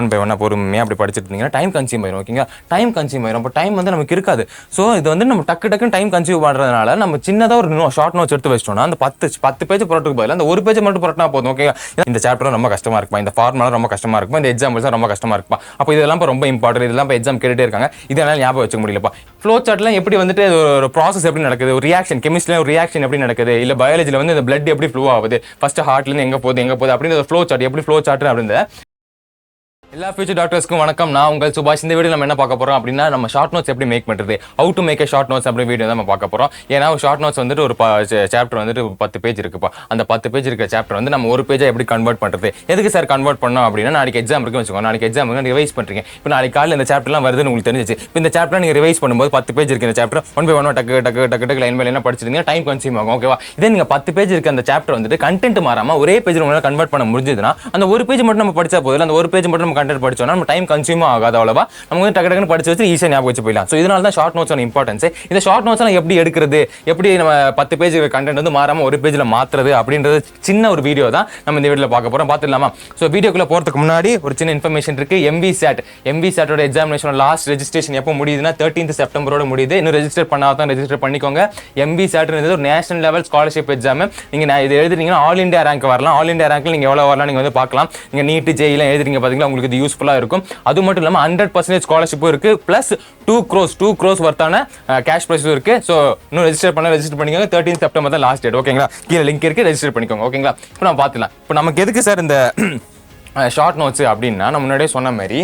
One by ஒன்னாக பொறுமையாக அப்படி படிச்சுட்டு இருந்தீங்கன்னா டைம் கன்சியூம் ஆயிரும். ஓகேங்களா, டைம் கன்சியூம் ஆயிரும். அப்போ டைம் வந்து நமக்கு இருக்காது. ஸோ இது வந்து நம்ம டக்குன்னு டைம் கன்சியூம் பண்ணுறதுனால நம்ம சின்னதாக ஒரு ஷார்ட் நோட்ஸ் எடுத்து வச்சிட்டோம்னா அந்த 10 பேஜ் புரட்டுக்கு பதில் அந்த ஒரு பேஜ் மட்டும் புரட்டினா போதும். ஓகேங்களா, இந்த சாப்டர் ரொம்ப கஷ்டமாக இருக்குமா, இந்த ஃபார்முலா ரொம்ப கஷ்டமாக இருக்குமா, இந்த எக்ஸாம்பிள்ஸ் ரொம்ப கஷ்டமாக இருக்குமா, அப்போ இதெல்லாம் இப்போ ரொம்ப இம்பார்ட்டன்ட், இதெல்லாம் இப்போ எக்ஸாம் கேட்டுட்டே இருக்காங்க, இதனால ஞாபகம் வச்சுக்க முடியலப்பா. ஃப்ளோ சார்ட்லாம் எப்படி வந்துட்டு ஒரு ப்ராசஸ் எப்படி நடக்குது, ஒரு ரியாக்ஷன் கெமிஸ்ட்ரியில் ஒரு ரியாக்ஷன் எப்படி நடக்குது, இல்லை பயாலஜியில் வந்து இந்த பிளட் எப்படி ஃப்ளோ ஆகுது, ஃபர்ஸ்ட் ஹார்ட்லேருந்து எங்கே போகுது அப்படின்னு ஃப்ளோ சார்ட் எப்படி ஃப்ளோ சார்ட் அப்படின்னு எல்லா ஃபியூச்சர் டாக்டர்ஸ்க்கும் வணக்கம். நான் உங்கள் சுபாஷ். இந்த வீடியோ நம்ம என்ன பார்க்க போறோம் அப்படின்னா, நம்ம ஷார்ட் நோட்ஸ் எப்படி மேக் பண்ணுறது, how to make short notes அப்படி வீடியோ தான் நம்ம பார்க்க போறோம். ஏன்னா ஒரு ஷார்ட் நோட்ஸ் வந்துட்டு ஒரு சாப்டர் வந்துட்டு 10 பேஜ் இருக்குப்பா. அந்த 10 பேஜ் இருக்க சாப்டர் வந்து நம்ம ஒரு பேஜை எப்படி கன்வெர்ட் பண்ணுறது, எதுக்கு சார் கன்வெர்ட் பண்ணோம் அப்படின்னா, நாளைக்கு எக்ஸாம் இருக்குன்னு வச்சுக்கோங்க, நாளைக்கு எக்ஸாம் இருக்கு ரிவைஸ் பண்ணுறீங்க. இப்போ நாளைக்கு காலையில் இந்த சாப்டர்லாம் வருதுன்னு உங்களுக்கு தெரிஞ்சிச்சு. இப்போ இந்த சாப்டர் நீங்கள் ரிவைஸ் பண்ணும்போது 10 பேஜ் இருக்கு இந்த சாப்டர், ஒன் பை ஒன் டக்கு லைன் பை லைனாக படிச்சிருந்தீங்க, டைம் கன்சியூம் ஆகும். ஓகேவா, இதே நீங்கள் 10 பேஜ் இருக்க அந்த சாப்டர் வந்துட்டு கண்டென்ட் மாறாமல் ஒரே பேஜ் உங்களால் கன்வெர்ட் பண்ண முடிஞ்சதுன்னா, அந்த ஒரு பேஜ் மட்டும் நம்ம படிச்சா போதும், அந்த ஒரு பேஜ் மட்டும் நம்ம கண்டென்ட் படிச்சோம்னா நம்ம டைம் கன்சியூம் ஆகாது. அவ்வளவா நம்ம வந்து டக்கு படிச்சு வச்சு ஈஸியாக ஞாபகம் வச்சு போயிடலாம். ஸோ இதனால தான் ஷார்ட் நோட்ஸோட இம்பார்ட்டன்ஸ். இந்த ஷார்ட் நோட்ஸ் எப்படி எடுக்கிறது, எப்படி நம்ம 10 பேஜ் கண்டென்ட் வந்து மாறாம ஒரு பேஜ்ல மாத்துறது அப்படின்றது சின்ன ஒரு வீடியோ தான் நம்ம இந்த வீடியோல பார்க்க போறோம். பார்த்துடலாமா? ஸோ வீடியோக்குள்ள போறதுக்கு முன்னாடி ஒரு சின்ன இன்ஃபர்மேஷன் இருக்கு. MVSAT எக்ஸாமினேஷன் லாஸ்ட் ரெஜிஸ்ட்ரேஷன் எப்போ முடியுதுன்னா 13th செப்டம்பரோட முடியுது. இன்னும் ரெஜிஸ்டர் பண்ணாதான் ரெஜிஸ்டர் பண்ணிக்கோங்க. MVSAT ஒரு நேஷனல் லெவல் ஸ்காலர்ஷிப் எக்ஸாம். நீங்க இது எழுதுறீங்கன்னா ஆல் இந்தியா ரேங்க் வரலாம். ஆல் இந்தியா ரேங்க்ல நீங்க எவ்வளவு வரலாம் நீங்க வந்து பார்க்கலாம். நீங்க நீட் ஜேஇலாம் எழுதுறீங்க பாத்தீங்களா, உங்களுக்கு இது யூஸ்ஃபுல்லா இருக்கும். அது மட்டும் இல்லாமல் 100% ஸ்காலர்ஷிப்பும் இருக்கு, பிளஸ் 2 crores வர்த்தான கேஷ் ப்ரைஸும் இருக்கு. ஸோ இன்னும் ரெஜிஸ்டர் பண்ணிக்கோங்க. 13th செப்டம்பர் தான் லாஸ்ட் டேட். ஓகேங்களா, கீழே லிங்க் இருக்கு, ரெஜிஸ்டர் பண்ணிக்கோங்க. ஓகேங்களா, இப்போ நம்ம பார்த்துலாம். இப்போ நமக்கு எதுக்கு சார் இந்த ஷார்ட் நோட்ஸ் அப்படின்னா, நம்ம முன்னாடியே சொன்ன மாதிரி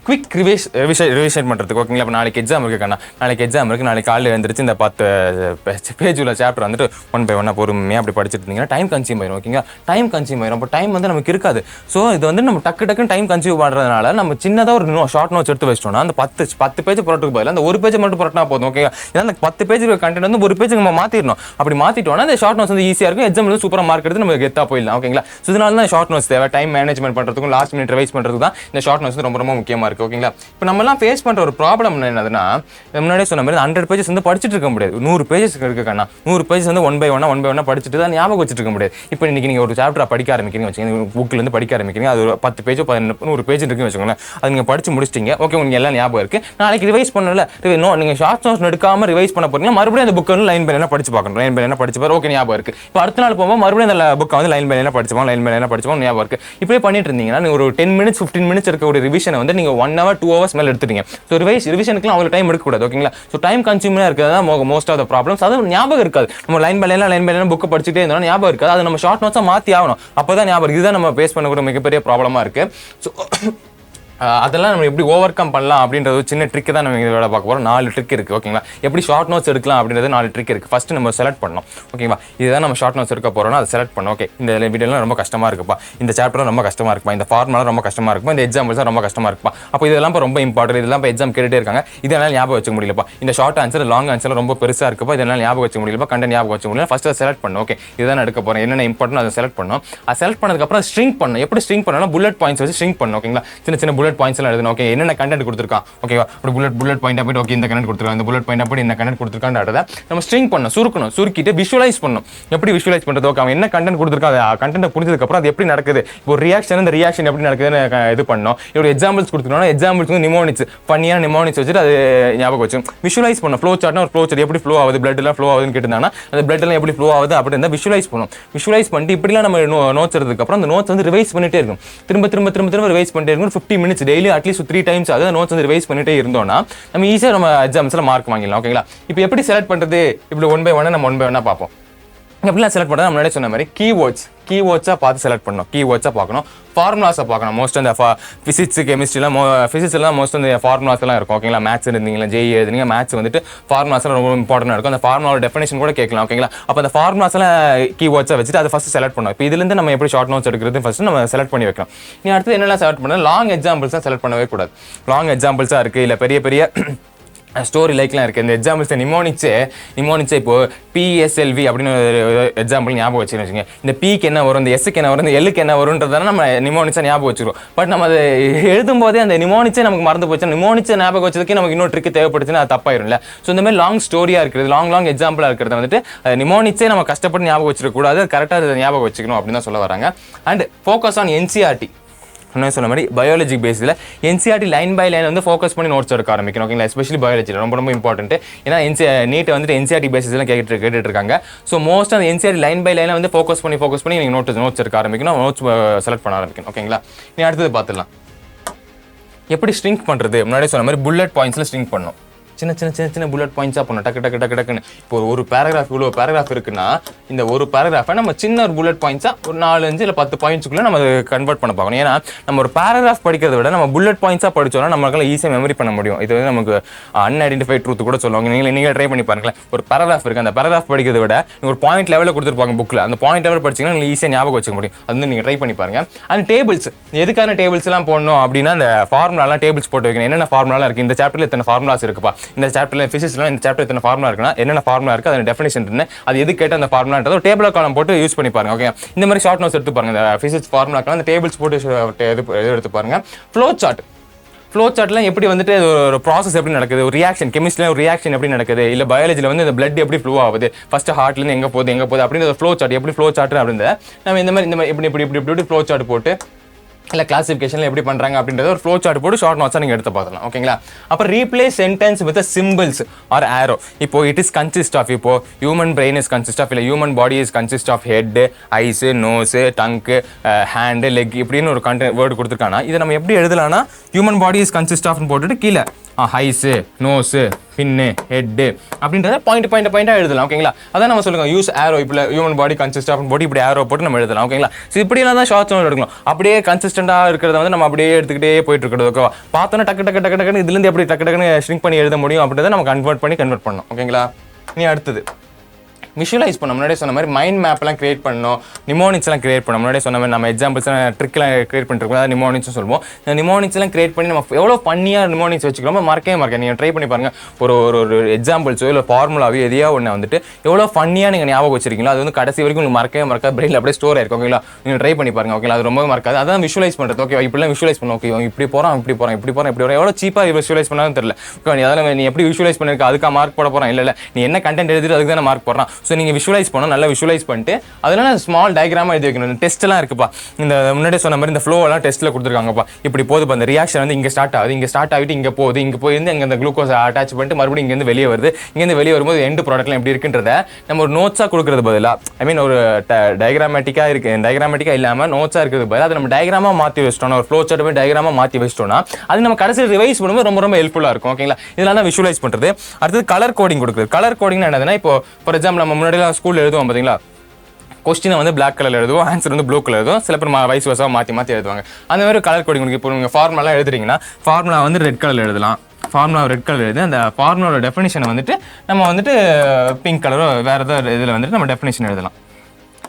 குவிக் ரிவிஷன் பண்ணுறதுக்கு. ஓகேங்களா, இப்போ நாளைக்கு எக்ஸாம் இருக்குண்ணா, நாளைக்கு எக்ஸாம் இருக்குது, நாளைக்கு காலையில் எழுந்திரிச்சு இந்த 10 பேஜ் உள்ள சாப்டர் வந்துட்டு ஒன் பை ஒன்னாக பொறுமையாக அப்படி படிச்சுட்டு இருந்தீங்கன்னா டைம் கன்சியூம் ஆயிரும். ஓகேங்களா, டைம் கன்சியூம் ஆயிரும். அப்போ டைம் வந்து நமக்கு இருக்காது. ஸோ இது வந்து நம்ம டக்குன்னு டைம் கன்சியூம் பண்ணுறதுனால நம்ம சின்னதாக ஒரு ஷார்ட் நோட்ஸ் எடுத்து வச்சிட்டோம்னா அந்த 10 பேஜ் புரட்டுக்கு பதில் அந்த ஒரு பேஜ் மட்டும் புரட்டினா போதும். ஓகே, ஏன்னா அந்த 10 பேஜ் கண்டென்ட் வந்து ஒரு பேஜ் நம்ம மாற்றிடணும். அப்படி மாற்றிட்டோம்னா அந்த ஷார்ட் நோட்ஸ் வந்து ஈஸியாக இருக்கும், எக்ஸாம் வந்து சூப்பராக மார்க் எடுத்து நம்ம கெத்தாக போயிடலாம். ஓகேங்களா, ஸோ இதனால தான் ஷார்ட் நோட்ஸ் தேவை. டைம் மேனேஜ்மெண்ட் பண்ணுறதுக்கும் லாஸ்ட் மினிட் ரிவைஸ் பண்ணுறதுக்கு தான் இந்த ஷார்ட் நோட்ஸ் ரொம்ப முக்கியமாக இருக்குது. ஓகேங்களா, இப்போ நம்மலாம் ஃபேஸ் பண்ணுற ஒரு ப்ராப்ளம் என்னதுன்னா, முன்னாடியே சொன்ன மாதிரி 100 பேஜஸ் வந்து படிச்சுட்டு இருக்க முடியாது. 100 பேஜஸ் இருக்குன்னா 100 பேஜஸ் வந்து ஒன் பை ஒன்னா படிச்சுட்டு தான் ஞாபகம் வச்சுட்டு இருக்க முடியாது. இப்போ இன்னைக்கு நீங்கள் ஒரு சாப்டர் படிக்க ஆரம்பிக்கிறீங்க வச்சுக்கோங்க, புக்கிலேருந்து படிக்க ஆரம்பிக்கிறீங்க, அது ஒரு 10 பேஜோ 100 பேஜ் இருக்குன்னு வச்சுக்கோங்களேன், அது நீங்கள் படிச்சு முடிச்சிட்டீங்க. ஓகே, உங்களுக்கு எல்லாம் ஞாபகம் இருக்குது. நாளைக்கு ரிவைஸ் பண்ணல, நீங்கள் ஷார்ட் நோட்ஸ் எடுக்காமல் ரிவைஸ் பண்ண போறீங்க, மறுபடியும் அந்த புக்கை வந்து லைன் பை லைனாக படிச்சு பார்க்கணும். லைன் பை லைனாக படிச்சு பாரு, ஓகே ஞாபகம் இருக்குது. இப்போ அடுத்த நாள் போகும்போது மறுபடியும் அந்த புக்கை வந்து லைன் பை லைனாக படிச்சுப்போம் ஞாபகம் இருக்குது. இப்படியே பண்ணிட்டு இருந்தீங்கன்னா நீங்கள் ஒரு 10 minutes 15 minutes இருக்க ஒரு ரிவிஷனை வந்து நீங்கள் 1 hour 2 hours மேலே எடுத்துட்டீங்க. ஸோ ரிவிஷனுக்குலாம் அவ்வளோ டைம் எடுக்கக்கூடாது. ஓகேங்களா, ஸோ டைம் கன்சியூமாக இருக்கிறது தான் மோஸ்ட் ஆஃப் த ப்ராப்ளம்ஸ். அது ஞாபகம் இருக்காது. நம்ம லைன் பை லைனாக புக்கை படிச்சுட்டே இருந்தோம், ஞாபகம் இருக்காது. அது நம்ம ஷார்ட் நோட்ஸாக மாற்றி ஆகணும், அப்போ தான் ஞாபகம். இதுதான் நம்ம ஃபேஸ் பண்ணக்கூடிய மிகப்பெரிய ப்ராப்ளமாக இருக்குது. ஸோ அதெல்லாம் நம்ம எப்படி ஓவர் கம் பண்ணலாம் அப்படின்றது ஒரு சின்ன ட்ரிக் தான் நம்ம இதோட பார்க்க போகிறோம். 4 ட்ரிக் இருக்குது. ஓகேங்களா, எப்படி ஷார்ட் நோட்ஸ் எடுக்கலாம் அப்படின்றது 4 ட்ரிக் இருக்குது. ஃபஸ்ட்டு நம்ம செலக்ட் பண்ணணும். ஓகேவா, இதுதான் நம்ம ஷார்ட் நோட்ஸ் எடுக்க போகிறோம்னா அதை செலக்ட் பண்ணோம். ஓகே, இந்த வீடியோலாம் ரொம்ப கஷ்டமாக இருக்குப்பா, இந்த சாப்டரும் ரொம்ப கஷ்டமாக இருக்குப்பா, இந்த ஃபார்முலா ரொம்ப கஷ்டமாக இருக்குப்பா, இந்த எக்ஸாம்பிள்ஸ் ரொம்ப கஷ்டமாக இருக்குப்பா, அப்போ இதெல்லாம் ரொம்ப இம்பார்ட்டன்ட், இதெல்லாம் இப்போ எக்ஸாம் கேட்டுட்டே இருக்காங்க, இதெல்லாம் ஞாபகம் வச்சுக்க முடியலப்பா, இந்த ஷார்ட் ஆன்சர் லாங் ஆன்சர் ரொம்ப பெருசாக இருக்குப்பா, இதெல்லாம் ஞாபகம் வச்சுக்க முடியலப்பா, கண்டென்ட் ஞாபகம் வச்சுக்க முடியல. ஃபஸ்ட்டு செலக்ட் பண்ணணும். ஓகே, இதுதான் எடுக்க போகிறேன், என்னென்ன இம்பார்ட்டன் அதை செலக்ட் பண்ணணும். அது செலக்ட் பண்ணதுக்கப்புறம் ஸ்ட்ரிங் பண்ணணும். எப்படி ஸ்ட்ரிங் பண்ணணும், புல்லட் பாயிண்ட்ஸ் வச்சு ஸ்ட்ரிங் பண்ணணும். ஓகேங்களா, சின்ன புல்லட் பாயிண்ட்ஸ் எல்லாம் எழுதணும். ஓகே, என்னென்ன கண்டென்ட் கொடுத்துருக்கான், ஓகேவா, அப்படி புல்லட் பாயிண்ட் அப்படி ஓகே இந்த கண்டென்ட் கொடுத்துருக்காங்க, இந்த புல்லட் பாயிண்ட் அப்படி என்ன கண்டென்ட் கொடுத்துருக்கான்றத நம்ம ஸ்ட்ரிங் பண்ணணும், சுருக்கிட்டு விஷுவலைஸ் பண்ணணும். எப்படி விஷுவலைஸ் பண்ணுறது, ஓகே அவன் என்ன கண்டென்ட் கொடுத்துருக்கா, அதை கண்டென்ட் புரிஞ்சதுக்கப்புறம் அது எப்படி நடக்குது, இப்போ ரியாக்ஷன் இந்த ரியாக்ஷன் எப்படி நடக்குதுன்னு இது பண்ணணும். இப்படி எக்ஸாம்பிள்ஸ் கொடுத்துருக்கோம்னா எக்ஸாம்பிள்ஸ் வந்து நிமோனிக்ஸ் பண்ணியான நிமோனிக்ஸ் வச்சுட்டு அது ஞாபகம் வச்சு விஷுவலைஸ் பண்ணணும். ஃப்ளோ சார்ட்னா ஒரு ஃப்ளோ சார்ட் எப்படி ஃப்ளோ ஆகுது, பிளட் எல்லாம் ஃப்ளோ ஆகுதுன்னு கேட்டிருந்தாங்கன்னா அந்த பிளட் எல்லாம் எப்படி ஃப்ளோ ஆகுது அப்படி இருந்தால் விஷுவலைஸ் பண்ணணும். விஷுவலைஸ் பண்ணிட்டு இப்படிலாம் நம்ம நோட்ஸ் எடுத்ததுக்கப்புறம் அந்த நோட்ஸ் வந்து ரிவைஸ் பண்ணிட்டே இருக்கும், திரும்ப ரிவைஸ் பண்ணிட்டே இருக்கும். 50 minutes டெய்லி அட்லீஸ்ட் 3 times அதாவது நோட்ஸ் வந்து ரிவைஸ் பண்ணிட்டே இருந்தோம்னா நம்ம ஈஸியாக நம்ம எக்ஸாம்ஸ்ல மார்க் வாங்கிடலாம். ஓகேங்களா, இப்போ எப்படி செலக்ட் பண்ணுறது, இப்படி ஒன் பை ஒன் நம்ம ஒன் பை ஒன்னா பார்ப்போம். எப்படிலாம் செலக்ட் பண்ணுறது, முன்னாடியே சொன்ன மாதிரி கீவேர்ட்ஸாக பார்த்து செலக்ட் பண்ணணும், கீவேர்ட்ஸாக பார்க்கணும், ஃபார்முலாஸை பார்க்கணும். மோஸ்ட் அந்த ஃபிசிக்ஸ் கெமிஸ்ட்ரிலாம் ஃபிசிக்ஸ்லாம் மோஸ்ட் அந்த ஃபார்முலாஸ்லாம் இருக்கும். ஓகேங்களா, மேத்ஸ் இருந்தீங்களா ஜேஇ எழுதுனீங்க, மேத்ஸ் வந்துட்டு ஃபார்முலாஸ்லாம் ரொம்ப இம்பார்ட்டன்ட் இருக்கும். அந்த ஃபார்முலாவோட டெஃபினேஷன் கூட கேட்கலாம். ஓகேங்களா, அப்போ அந்த ஃபார்முலாஸ்லாம் கீவேர்ட்ஸை வச்சுட்டு அதை ஃபஸ்ட்டு செலக்ட் பண்ணணும். இப்போ இதுலேருந்து நம்ம எப்படி ஷார்ட் நோட்ஸ் எடுக்கிறது ஃபஸ்ட்டு நம்ம செலக்ட் பண்ணி வைக்கணும். நீ அடுத்து என்னெல்லாம் செலக்ட் பண்ணணும், லாங் எக்ஸாம்பிள்ஸாக செலக்ட் பண்ணவே கூடாது. லாங் எக்ஸாம்பிள்ஸாக இருக்குது, இல்லை பெரிய ஸ்டோரி லைக்லாம் இருக்குது. இந்த எக்ஸாம்பிள்ஸ் நிமோனிக்ஸே இப்போ PSLV அப்படின்னு ஒரு எக்ஸாம்பிள் ஞாபகம் வச்சுக்கோங்க. இந்த பிக்கு என்ன வரும், இந்த எஸ்க்கு என்ன வரும், இந்த எல்லுக்கு என்ன வரும்ன்றதால நம்ம நிமோனிக்ஸை ஞாபகம் வச்சுருவோம். பட் நம்ம அதை எழுதும் போதே அந்த நிமோனிக்ஸே நமக்கு மறந்து போச்சு. நிமோனிக்ஸை ஞாபகம் வச்சதுக்கே நமக்கு இன்னொரு ட்ரிக் தேவைப்படுச்சுன்னா அது தப்பாயிரும்ல. ஸோ இந்த மாதிரி லாங் ஸ்டோரியாக இருக்கிறது, லாங் எக்ஸாம்பிளாக இருக்கிறது வந்துட்டு நிமோனிக்ஸே நம்ம கஷ்டப்பட்டு ஞாபகம் வச்சிருக்கக்கூடாது, கரெக்டாக அதை ஞாபகம் வச்சுக்கணும் அப்படின்னு தான் சொல்ல வராங்க. And focus on NCERT. என்ன சொன்ன மாதிரி பயாலஜி பேஸில் NCERT லைன் பை லைன் வந்து ஃபோக்கஸ் பண்ணி நோட்ஸ் எடுக்க ஆரம்பிக்கணும் ஓகேங்களா. எஸ்பெஷலி பயாலஜியில் ரொம்ப இம்பார்ட்டன்ட். ஏன்னா நீட் வந்துட்டு NCERT பேஸிஸ்லாம் கேட்டுட்டு இருக்காங்க. ஸோ மோஸ்ட் அந்த NCERT லைன் பை லைனை வந்து ஃபோக்கஸ் பண்ணி நீங்கள் நோட்ஸ் எடுக்க ஆரம்பிக்கணும், நோட்ஸ் செலக்ட் பண்ண ஆரம்பிக்கணும் ஓகேங்களா. நீ அடுத்தது பார்த்துடலாம் எப்படி ஸ்ட்ரிங்க் பண்ணுறது. முன்னாடியே சொன்ன மாதிரி புல்லட் பாயிண்ட்ஸில் ஸ்ட்ரிங்க் பண்ணணும். சின்ன புல்லட் பாயிண்ட்ஸாக பண்ணணும். டக்குன்னு இப்போ ஒரு பேராகிராஃப் இவ்வளோ பேராகிராஃப் இருக்குன்னா இந்த ஒரு பேராகிராஃபை நம்ம சின்ன ஒரு புல்லட் பாயிண்ட்ஸாக ஒரு 4-5 இல்லை 10 பாயிண்ட்ஸுக்குள்ளே நம்ம கன்வெர்ட் பண்ண பார்க்கணும். ஏன்னா நம்ம ஒரு பேராகிராஃப் படிக்கிறத விட நம்ம புல்லட் பாயிண்ட்ஸாக படிச்சோம்னா நம்மளால ஈஸியாக மெமரி பண்ண முடியும். இது வந்து நமக்கு அன்ஐடென்டிஃபைட் ட்ரூத் கூட சொல்லுவாங்க. நீங்கள் ட்ரை பண்ணி பாருங்களேன். ஒரு பேராகிராஃப் இருக்குது, அந்த பேராகிராஃப் படிக்கிறத விட ஒரு பாயிண்ட் லெவலில் கொடுத்துருப்பாங்க புக்கில், அந்த பாயிண்ட் லெவல் படிச்சிங்கன்னா நீங்கள் ஈஸியாக ஞாபகம் வச்சுக்க முடியும். அது வந்து நீங்கள் ட்ரை பண்ணி பாருங்கள். அந்த டேபிள்ஸ் எதுக்கான டேபிள்ஸ்லாம் போடணும் அப்படின்னா அந்த ஃபார்முலாலாம் டேபிள்ஸ் போட்டு வைக்கணும். என்னென்ன ஃபார்முலாலாம் இருக்குது, இந்த சாப்டரில் இத்தனை ஃபார்முலாஸ் இருக்குப்பா, இந்த சாப்டரில் ஃபிசிக்ஸ் இந்த சாப்டர் எத்தனை ஃபார்முலா இருக்குன்னா என்னென்ன ஃபார்முலா இருக்கு, அதோட டெஃபினிஷன் என்ன, அது எது கேட்ட அந்த ஃபார்முலான்றது ஒரு டேபிள் காலம் போட்டு யூஸ் பண்ணி பாருங்க ஓகே. இந்த மாதிரி ஷார்ட் நோட்ஸ் எடுத்து பாருங்க. இந்த ஃபிசிக்ஸ் ஃபார்முலாக்கெல்லாம் அந்த டேபிள்ஸ் போட்டு எடுத்து பாருங்க. ஃப்ளோ சார்ட்லாம் எப்படி வந்துட்டு ஒரு ப்ராசஸ் எப்படி நடக்குது, ஒரு ரியாக்ஷன் கெமிஸ்ட்ரியில் ஒரு ரியாக்ஷன் எப்படி நடக்குது, இல்லை பயாலஜியில் வந்து இந்த பிளட் எப்படி ஃப்ளோ ஆகுது, ஃபர்ஸ்ட் ஹார்ட்லேருந்து எங்கே போகுது அப்படின்ற ஃப்ளோ சார்ட் எப்படி ஃப்ளோ சார்ட் அப்படின்றத நம்ம இந்த மாதிரி இப்படி ஃப்ளோ சார்ட் போட்டு இல்லை கிளாசிஃபிகேஷனில் எப்படி பண்ணுறாங்க அப்படின்றத ஒரு ஃப்ளோ சார்ட் போட்டு ஷார்ட் நோட்ஸாக நீங்கள் எடுத்து பார்க்கலாம் ஓகேங்களா. அப்புறம் replace sentence with symbols or arrow. இப்போ இட் இஸ் கன்சிஸ்ட் ஆஃப், இப்போ human brain is consist of, இல்லை human body is consist of head, eyes, nose, tongue, hand, leg இப்படின்னு ஒரு வேர்டு கொடுத்துருக்காங்கன்னா இதை நம்ம எப்படி எழுதலாம்னா ஹியூமன் பாடி இஸ் கன்சிஸ்ட் ஆஃப்னு போட்டுட்டு கீழே ஐஸு, நோஸு, பின்னு, ஹெட்டு அப்படின்றத பாயிண்டாக எழுதலாம் ஓகேங்களா. அதான் நம்ம சொல்லுங்க யூஸ் ஆரோ. இப்போ ஹியூமன் பாடி கன்சிஸ்ட் ஆஃப் போட்டு இப்படி ஆரோ போட்டு நம்ம எழுதலாம் ஓகேங்களா. ஸோ இப்படியெல்லாம் தான் ஷார்ட்ஸ் நோட் எடுக்கணும். அப்படியே கன்சிஸ்டண்டாக இருக்கிறத வந்து நம்ம அப்படியே எடுத்துக்கிட்டே போயிட்டு இருக்கிறது ஓகேவா. பார்த்தோன்னா டக்குன்னு இதுலேருந்து எப்படி டக்குன்னு ஷ்ரிங்க் பண்ணி எழுத முடியும் அப்படின்றத நம்ம கன்வெர்ட் பண்ணணும் ஓகேங்களா. நீ அடுத்தது விஷுவலைஸ் பண்ண முன்னாடியே சொன்ன மாதிரி மைண்ட் மேப்லாம் கிரியேட் பண்ணணும், நிமோனிக்ஸ்லாம் கிரியேட் பண்ணணும். முன்னாடியே சொன்ன மாதிரி நம்ம எக்ஸாம்பிள்ஸ்லாம் ட்ரிக்லாம் கிரியேட் பண்ணிருக்கோம், அதாவது நிமோனிக்ஸ் சொல்லுவோம். இந்த நிமோனிக்ஸ்லாம் கிரியேட் பண்ணி நம்ம எவ்வளோ பண்ணியாக நிமோனிக்ஸ் வச்சுக்கிறோமோ மறக்க நீங்கள் ட்ரை பண்ணி பாருங்கள். ஒரு எக்ஸாம்பிள்ஸோ இல்லை ஃபார்முலாவோ எதையோ ஒன்று வந்துட்டு எவ்வளோ ஃபன்னியாக நீங்கள் ஞாபகம் வச்சிருக்கீங்களோ அது வந்து கடைசி வரைக்கும் உங்களுக்கு மறக்காது, பிரெயினில் அப்படியே ஸ்டோர் ஆயிருக்கும் ஓகேங்களா. நீங்கள் ட்ரை பண்ணி பாருங்க ஓகேங்களா. அது ரொம்ப மறக்காது. அதான் விஷுவலைஸ் பண்ணுறது ஓகே. இப்படிலாம் விஷுவலைஸ் பண்ணணும் ஓகே. இப்படி போகிறோம் எவ்வளோ சீப்பாக விஷுவலைஸ் பண்ணாலும் தெரியல ஓகே. அதெல்லாம் நீ எப்படி விஷுவலைஸ் பண்ணிருக்க அதுக்காக மார்க் போட போகிறோம் இல்லை நீ என்ன கண்டென்ட் எழுதிட்டு அதுக்கு தான் மார்க் போடுறான். ஸோ நீங்கள் விஷுவலைஸ் பண்ணணும், நல்லா விஷுவலைஸ் பண்ணிட்டு அதனால ஸ்மால் டயக்ராமா எழுதி வைக்கணும். டெஸ்ட்லாம் இருக்குப்பா, இந்த முன்னாடியே சொன்ன மாதிரி இந்த ஃப்ளோ எல்லாம் டெஸ்ட்டில் கொடுத்துருக்காங்கப்பா. இப்படி போகுது அந்த ரியாக்ஷன் வந்து இங்கே ஸ்டார்ட் ஆகிட்டு இங்கே போகுது, இங்கே போயிருந்து அங்கே அந்த குளுக்கோஸ் அட்டாச் பண்ணிட்டு மறுபடியும் இங்கேருந்து வெளியே வருது. இங்கேருந்து வெளியே வரும்போது எண்டு ப்ராடக்ட்லாம் எப்படி இருக்குன்றத நம்ம ஒரு நோட்ஸாக கொடுக்குறது பதிலாக ஒரு டயக்ராமேட்டிக்காக இல்லாமல் நோட்ஸாக இருக்கிறது பதிலாக அதை நம்ம டயக்ராமா மாற்றி வச்சிட்டோம்னா, ஒரு ஃப்ளோ சார்ட் போய் டயக்ராமா மாற்றி வச்சிட்டோம்னா அது நம்ம கடைசியில் ரிவைஸ் பண்ணும்போது ரொம்ப ஹெல்ப்ஃபுல்லாக இருக்கும் ஓகேங்களா. இதெல்லாம் தான் விஷுவலைஸ் பண்ணுறது. அடுத்தது கலர் கோடிங் கொடுக்குறது. கலர் கோடிங் என்னதுன்னா இப்போ ஃபார் எக்ஸாம்பிள் நம்ம முன்னாடிலாம் ஸ்கூல் எழுதுவோம் பார்த்தீங்களா, கொஸ்டினை வந்து பிளாக் கலர் எழுதுவோம், ஆன்சர் வந்து ப்ளூ கலர் எழுதுவோம், சில பேர் வயசு வயசாக மாற்றி எழுதுவாங்க. அந்த மாதிரி கலர் கோடிங் இப்போ நீங்கள் ஃபார்முலா எழுதுறீங்கன்னா ஃபார்முலா வந்து ரெட் கலர் எழுதலாம், ஃபார்முலா ரெட் கலர் எழுது, அந்த ஃபார்முலாவோட டெஃபினிஷனை வந்துட்டு நம்ம வந்துட்டு பிங்க் கலரோ வேறு ஏதாவது இதில் வந்துட்டு நம்ம டெஃபினிஷன் எழுதலாம்.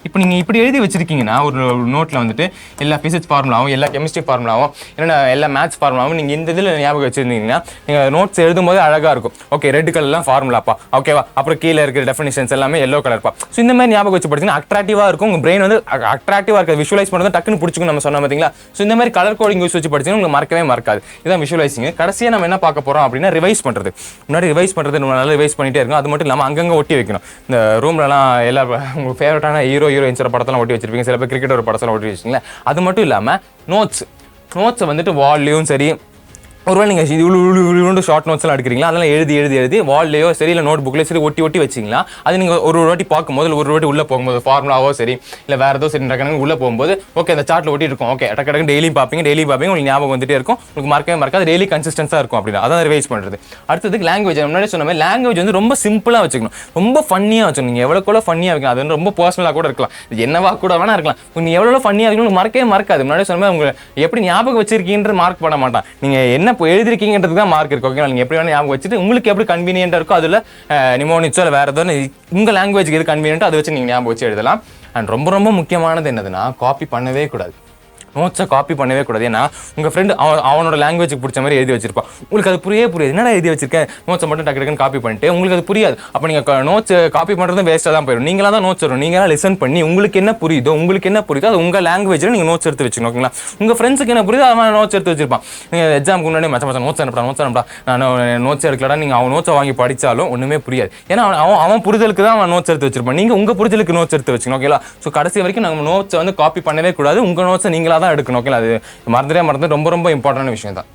இப்போ நீங்கள் இப்படி எழுதி வச்சிருக்கீங்கன்னா ஒரு நோட்டில் வந்துட்டு எல்லா ஃபிசிக்ஸ் ஃபார்முலாவும், எல்லா கெமிஸ்ட்ரி ஃபார்முலாவும், இல்லைன்னா எல்லா மேத்ஸ் ஃபார்முலாவும் நீங்கள் இந்த இதில் ஞாபகம் வச்சுருந்தீங்கன்னா நீங்கள் நோட்ஸ் எழுதும்போது அழகாக இருக்கும். ஓகே ரெட் கலர்லாம் ஃபார்முலாப்பா ஓகேவா, அப்புறம் கீழே இருக்கிற டெஃபினிஷன்ஸ் எல்லாமே எல்லோ கலர்ப்பா. ஸோ இந்த மாதிரி ஞாபகம் வச்சு படிச்சிங்கன்னா அட்ராக்டிவாக இருக்கும். உங்கள் பிரெயின் வந்து அட்ராக்டிவாக இருக்க விஷுவலைஸ் பண்ணுறது டக்குன்னு பிடிச்சிக்கும் நம்ம சொன்ன பார்த்தீங்களா. ஸோ இந்த மாதிரி கலர் கோடிங் யூஸ் வச்சு படிச்சிங்கன்னா உங்களுக்கு மறக்கவே மறக்காது. இதான் விஷுவலைசிங். கடைசியாக நம்ம என்ன பார்க்க போகிறோம் அப்படின்னா ரிவைஸ் பண்ணுறது. முன்னாடி ரிவைஸ் பண்ணுறது நம்ம நல்லா ரிவைஸ் பண்ணிகிட்டே இருக்கும். அது மட்டும் இல்லாமல் அங்கங்கே ஒட்டி வைக்கணும். இந்த ரூம்லலாம் எல்லா உங்களுக்கு ஃபேவரட்டான ஹீரோயின்ஸோட படத்தெல்லாம் ஒட்டி வச்சிருப்பீங்க, சில பேர் கிரிக்கெட் ஒரு படத்தெல்லாம் ஒட்டி வச்சிருக்கீங்களா. அது மட்டும் இல்லாமல் நோட்ஸை வந்துட்டு வால்லையும் சரி, ஒருவேளை நீங்கள் இவ்வளோ ஷார்ட் நோட்ஸ்லாம் எடுக்கிறீங்களா அதெல்லாம் எழுதி வால்லையோ சரி இல்லை நோட் புக்லேயோ சரி ஒட்டி வச்சிங்களா. அது நீங்கள் ஒரு வாட்டி பார்க்கும்போது ஒரு வாட்டி உள்ளே போகும்போது ஃபார்முலாவோ சரி இல்லை வேறு ஏதோ சரி டக்குனு உள்ளே போகும்போது ஓகே அந்த சார்ட்டில் ஒட்டி இருக்கும். ஓகே டக்கு டெய்லி பார்ப்பீங்க உங்களுக்கு ஞாபகம் வந்துட்டே இருக்கும், உங்களுக்கு மறக்கவே மறக்காது, டெய்லி கன்சிஸ்டன்ஸாக இருக்கும் அப்படின்னா அதான் ரிவைஸ் பண்ணுறது. அடுத்தது லாங்குவேஜ். முன்னாடி சொன்ன மாதிரி லாங்குவேஜ் வந்து ரொம்ப சிம்பிளாக வச்சுக்கணும், ரொம்ப ஃபன்னியாக வச்சுக்கணும். நீங்கள் எவ்வளோ ஃபன்னியாக வைக்கலாம், அது வந்து ரொம்ப பர்சனலாக கூட இருக்கலாம், என்னவா கூட வேணா இருக்கலாம். நீங்கள் எவ்வளோ ஃபன்னியாக வைக்கணும் மறக்கவே மறக்காது. முன்னாடி சொன்ன மாதிரி உங்களை எப்படி ஞாபகம் வச்சிருக்கீன்ற மார்க் பண்ண மாட்டான். நீங்கள் என்ன எழுதிருக்கீங்கன்றதுக்கு தான் மார்க் இருக்கும் ஓகேங்களா. நீங்கள் எப்படி வேணா ஞாபகம் வச்சுட்டு உங்களுக்கு எப்படி கன்வீனியன்ட்டாக இருக்கோ அதில் நிமோனிக்ஸோ இல்லை வேறு ஏதாவது உங்கள் லாங்குவேஜ்க்கு எது கன்வீனியன்ட்டோ அதை வச்சு நீங்கள் ஞாபகம் வச்சு எழுதலாம். அண்ட் ரொம்ப முக்கியமானது என்னதுன்னா காப்பி பண்ணவே கூடாது, நோட்ஸை காப்பி பண்ணவே கூடாது. ஏன்னா உங்கள் ஃப்ரெண்டு அவனோட லாங்குவேஜுக்கு பிடிச்ச மாதிரி எழுதி வச்சிருப்பான், உங்களுக்கு அது புரியாது. என்னடா எழுதி வச்சிருக்கேன், நோட்ஸை மட்டும் டக்குன்னு காப்பி பண்ணிட்டு உங்களுக்கு அது புரியாது. அப்போ நீங்கள் நோட்ஸ் காப்பி பண்ணுறதும் வேஸ்ட்டாக தான் போயிடும். நீங்களாக தான் நோட்ஸ் வரும், நீங்களாக லிசன் பண்ணி உங்களுக்கு என்ன புரியுதோ அது உங்கள் லாங்குவேஜில் நீங்கள் நோட்ஸ் எடுத்து வச்சுக்கணும் ஓகேங்களா. உங்கள் ஃப்ரெண்ட்ஸுக்கு என்ன புரியுதோ அவன் நோட்ஸ் எடுத்து வச்சிருப்பான். நீங்கள் எக்ஸாமுக்கு முன்னாடி மச்சம் நோட்ஸ் அனுப்பா நான் நோட்ஸ் எடுக்கலடா நீங்கள் அவன் நோட்ஸை வாங்கி படித்தாலும் ஒன்றுமே புரியாது. ஏன்னா அவன் புரிதலுக்கு தான் அவன் நோட்ஸ் எடுத்து வச்சிருப்பான், நீங்கள் உங்கள் புரிதலுக்கு நோட்ஸ் எடுத்து வச்சுக்கணும் ஓகேங்களா. ஸோ கடைசி வரைக்கும் நம்ம நோட்ஸை வந்து காப்பி பண்ணவே கூடாது, உங்கள் நோட்ஸை நீங்களாக தான் எடுக்கணும். ஓகே, அது மறந்து ரொம்ப ரொம்ப இம்பார்ட்டன்டான விஷயம் தான்.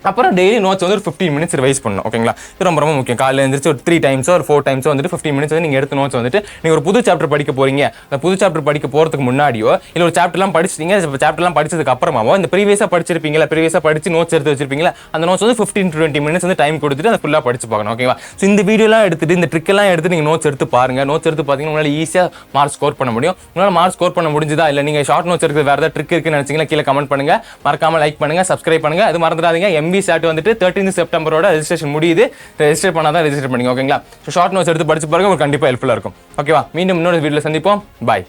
அப்புறம் டெய்லி நோட்ஸ் வந்து ஒரு 15 மினிட்ஸ் ரிவைஸ் பண்ணணும். ஓகேங்களா, இது ரொம்ப ரொம்ப முக்கியம். காலையில் எழுந்திரிச்சு ஒரு 3 டைம்ஸோ ஒரு 4 டைம்ஸோ வந்துட்டு 15 மினிட்ஸ் வந்து நீங்கள் எடுத்து நோட்ஸ் வந்துட்டு நீங்கள் ஒரு புது சாப்டர் படிக்க போறீங்க. அந்த புது சாப்டர் படிக்க போகிறதுக்கு முன்னாடியோ இல்லை ஒரு சாப்டர்லாம் படிச்சிட்டீங்க, சாப்டர்லாம் படிச்சதுக்கு அப்புறமாவோ இந்த ப்ரீவியஸாக படிச்சிருப்பீங்களா, ப்ரீவியஸாக படிச்சு நோட்ஸ் எடுத்து வச்சிருப்பீங்களா, அந்த நோட்ஸ் வந்து 15 to 20 மினிட்ஸ் வந்து டைம் கொடுத்துட்டு அதை ஃபுல்லாக படிச்சு பார்க்கணும். ஓகேவா, ஸோ இந்த வீடியோலாம் எடுத்துட்டு இந்த ட்ரிக்கெல்லாம் எடுத்து நீங்கள் நோட்ஸ் எடுத்து பாருங்க. நோட்ஸ் எடுத்து பார்த்தீங்கன்னா உங்களால் ஈஸியாக மார்க் ஸ்கோர் பண்ண முடியும். உங்களால் மார்க் ஸ்கோர் பண்ண முடிஞ்சதா இல்லை நீங்கள் ஷார்ட் நோட்ஸ் எடுத்து வேறு ஏதாவது ட்ரிக் இருக்குன்னு நினச்சிங்கன்னா கீழே கமெண்ட் பண்ணுங்க. மறக்காம லைக் பண்ணுங்க, சப்ஸ்கிரைப் பண்ணுங்க. அது மறந்துடாதீங்க, MVSAT வந்துட்டு 13 செப்டம்பரோட ரெஜிஸ்ட்ரேஷன் முடியுது. ரெஜிஸ்டர் பண்ணாதான் ரெஜிஸ்டர் பண்ணிங்க. ஓகேங்களா, ஷார்ட் நோட்ஸ் எடுத்து படிச்சு பாருங்க, உங்களுக்கு கண்டிப்பாக ஹெல்ப்ஃபுல்லாக இருக்கும். ஓகேவா, மீண்டும் இன்னொரு வீடியோவில் சந்திப்போம். பாய்.